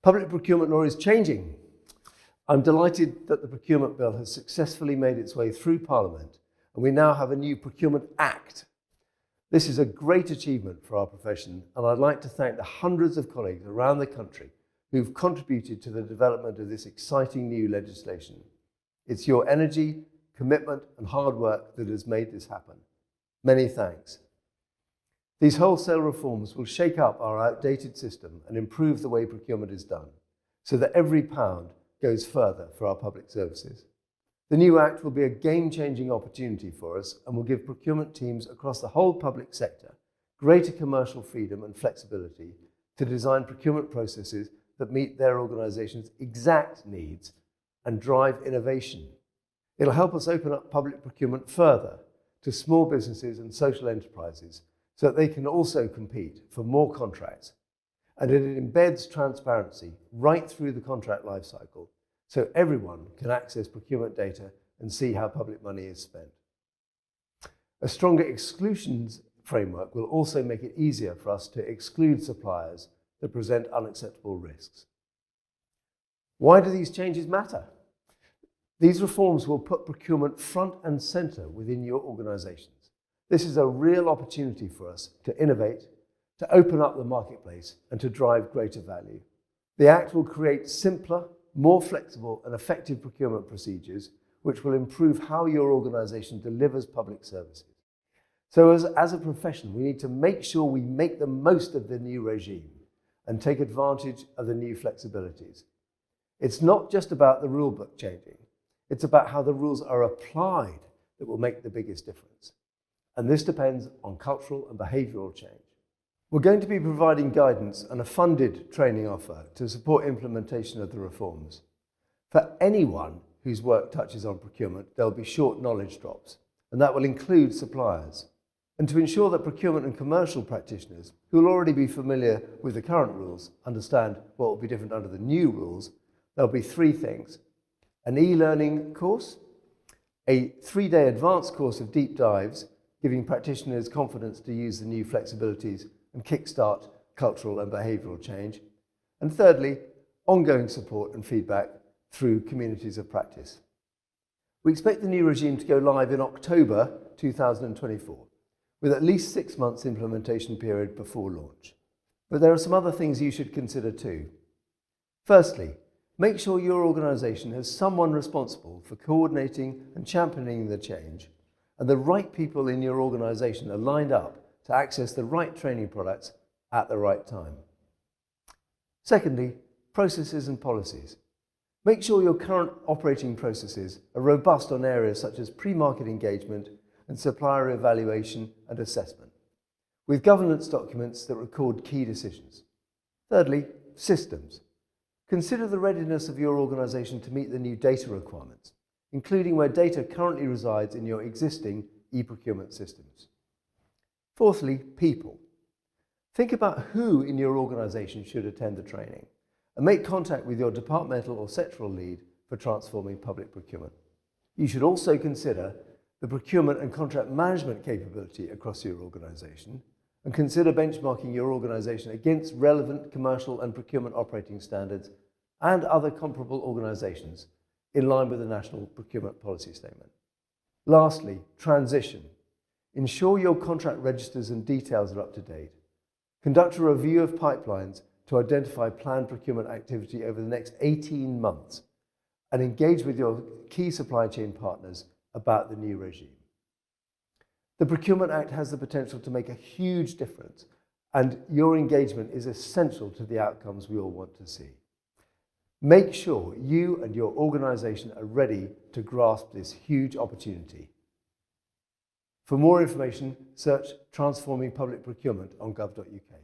Public procurement law is changing. I'm delighted that the Procurement Bill has successfully made its way through Parliament, and we now have a new Procurement Act. This is a great achievement for our profession, and I'd like to thank the hundreds of colleagues around the country who've contributed to the development of this exciting new legislation. It's your energy, commitment, and hard work that has made this happen. Many thanks. These wholesale reforms will shake up our outdated system and improve the way procurement is done, so that every pound goes further for our public services. The new Act will be a game-changing opportunity for us and will give procurement teams across the whole public sector greater commercial freedom and flexibility to design procurement processes that meet their organisation's exact needs and drive innovation. It'll help us open up public procurement further to small businesses and social enterprises so that they can also compete for more contracts. And it embeds transparency right through the contract lifecycle so everyone can access procurement data and see how public money is spent. A stronger exclusions framework will also make it easier for us to exclude suppliers that present unacceptable risks. Why do these changes matter? These reforms will put procurement front and centre within your organisations. This is a real opportunity for us to innovate, to open up the marketplace, and to drive greater value. The Act will create simpler, more flexible and effective procurement procedures, which will improve how your organisation delivers public services. So as a profession, we need to make sure we make the most of the new regime and take advantage of the new flexibilities. It's not just about the rule book changing, it's about how the rules are applied that will make the biggest difference. And this depends on cultural and behavioural change. We're going to be providing guidance and a funded training offer to support implementation of the reforms. For anyone whose work touches on procurement, there'll be short knowledge drops, and that will include suppliers. And to ensure that procurement and commercial practitioners, who will already be familiar with the current rules, understand what will be different under the new rules, there'll be 3 things: an e-learning course, a 3-day advanced course of deep dives, giving practitioners confidence to use the new flexibilities and kickstart cultural and behavioural change. And thirdly, ongoing support and feedback through communities of practice. We expect the new regime to go live in October 2024, with at least 6 months implementation period before launch. But there are some other things you should consider too. Firstly, make sure your organisation has someone responsible for coordinating and championing the change, and the right people in your organisation are lined up to access the right training products at the right time. Secondly, processes and policies. Make sure your current operating processes are robust on areas such as pre-market engagement and supplier evaluation and assessment, with governance documents that record key decisions. Thirdly, systems. Consider the readiness of your organisation to meet the new data requirements, including where data currently resides in your existing e-procurement systems. Fourthly, people. Think about who in your organisation should attend the training and make contact with your departmental or sectoral lead for transforming public procurement. You should also consider the procurement and contract management capability across your organisation and consider benchmarking your organisation against relevant commercial and procurement operating standards and other comparable organisations in line with the National Procurement Policy Statement. Lastly, transition. Ensure your contract registers and details are up to date. Conduct a review of pipelines to identify planned procurement activity over the next 18 months and engage with your key supply chain partners about the new regime. The Procurement Act has the potential to make a huge difference, and your engagement is essential to the outcomes we all want to see. Make sure you and your organisation are ready to grasp this huge opportunity. For more information, search Transforming Public Procurement on gov.uk.